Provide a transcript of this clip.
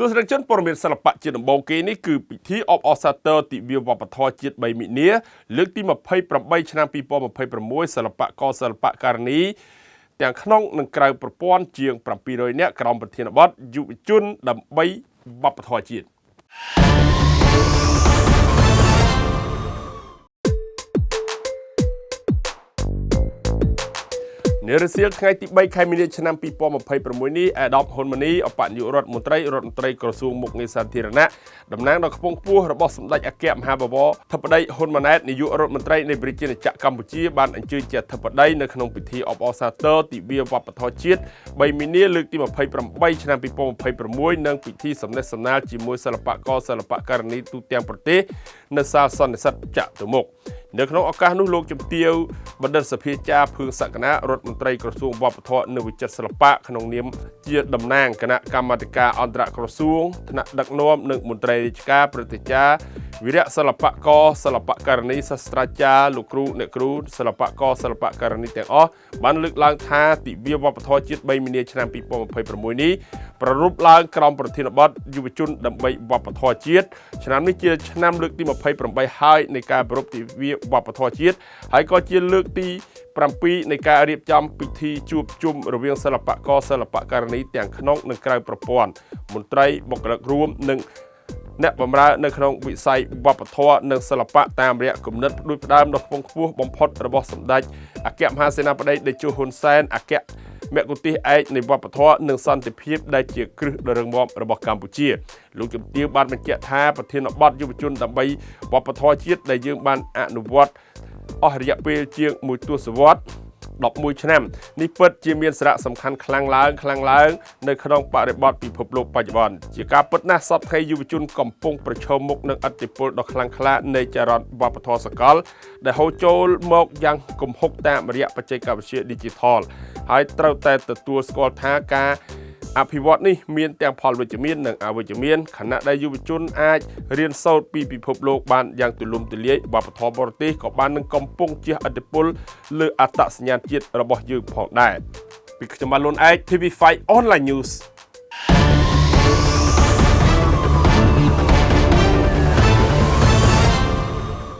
ទស្សនិកជនព័ត៌មានសិល្បៈជាដំបូងគេនេះគឺពិធីអបអរសាទរទិវាវប្បធម៌ជាតិ3មិនិនាលើកទី28ឆ្នាំ2026សិល្បករសិល្បករនីទាំងក្នុងនិងក្រៅប្រព័ន្ធជាង700នាក់ក្រោមប្រធានបទយុវជនដើម្បីវប្បធម៌ជាតិនៅរសៀលថ្ងៃទី3ខែមីនាឆ្នាំ2026នេះអាដាមហ៊ុនម៉ាណីអបនាយករដ្ឋមន្ត្រីក្រសួងមុខងារសាធារណៈតំណាងដល់ខ្ពង់ខ្ពស់របស់សម្ដេចអគ្គមហាបវរធិបតីហ៊ុនម៉ាណែតនាយករដ្ឋមន្ត្រីនៃប្រជាជាតិកម្ពុជាបានអញ្ជើញជាធិបតីនៅក្នុងពិធីអបអរសាទរទិវាវប្បធម៌ជាតិ3មីនាលើកទី28ឆ្នាំ2026និងពិធីសំណេះសំណាលជាមួយសិល្បករសិល្បករនីទូទាំងប្រទេសនៅសាលសន្និសីទចតុមុខនៅក្នុងឱកាសនោះលោកជំទាវបណ្ឌិតសភាចាភឿងសក្តារដ្ឋមន្ត្រីក្រសួងវប្បធម៌និងវិចិត្រសិល្បៈក្នុងនាមជាតំណាងគណៈកម្មាធិការអន្តរក្រសួងថ្នាក់ដឹកនាំនិងមន្ត្រីរាជការព្រឹទ្ធាចារ្យវីរៈសិល្បករសិល្បករនីសាស្ត្រាចារ្យលោកគ្រូអ្នកគ្រូសិល្បករសិល្បករនីទាំងអស់បានលើកឡើងថាទិវាវប្បធម៌ជាតិ3មីនាឆ្នាំ2026នេះប្រារព្ធឡើងក្រោមប្រធានបទយុវជនដើម្បីវប្បធម៌ជាតិឆ្នាំនេះជាឆ្នាំលើកទី28ហើយនៃការប្រារព្ធទិវាវប្បធម៌ជាតិហើយក៏ជាលើកទី7នៃការរៀបចំពិធីជួបជុំរវាងសិល្បករសិល្បករនីទាំងក្នុងនិងក្រៅប្រព័ន្ធមន្ត្រីបុគ្គលិករួមនិងអ្នកបម្រើនៅក្នុងវិស័យវប្បធម៌និងសិល្បៈតាមរយៈគំនិតផ្ដួចផ្ដើមដ៏ខ្ពង់ខ្ពស់បំផុតរបស់សម្ដេចអគ្គមហាសេនាបតីតេជោហ៊ុនសែនអគ្គមគ្គុទ្ទេសក៍ឯកនៃវប្បធម៌និងសន្តិភាពដែលជាគ្រឹះដ៏រឹងមាំរបស់កម្ពុជាលោកជំទាវបានបញ្ជាក់ថាប្រធានបទយុវជនដើម្បីវប្បធម៌ជាតិដែលយើងបានអនុវត្តអស់រយៈពេលជាង1ទសវត្សរ៍11ឆ្នាំនេះពិតជាមានសារៈសំខាន់ខ្លាំងឡើងនៅក្នុងបរិបទពិភពលោកបច្ចុប្បន្នជាការពិតណាស់សពថ្ងៃយុវជនកំពុងប្រឈមមុខនឹងឥទ្ធិពលដ៏ខ្លាំងក្លានៃចរន្តវប្បធម៌សកលដែលហូរចូលមកយ៉ាងគំហុកតាមរយៈបច្ចេកវិទ្យា Digital ហើយត្រូវតែទទួលស្គាល់ថាការអភិវឌ្ឍនេះមានទាំងផលវិជ្ជមាននិងអវិជ្ជមានខណៈដែលយុវជនអាចរៀនសូត្រពីពិភពលោកបានយ៉ាងទូលំទូលាយវប្បធម៌បរទេសក៏បាននឹងកំពុងជះឥទ្ធិពលលើអត្តសញ្ញាណជាតិរបស់យើងផងដែរពីខ្ញុំបានលូនឯក TV5 Online News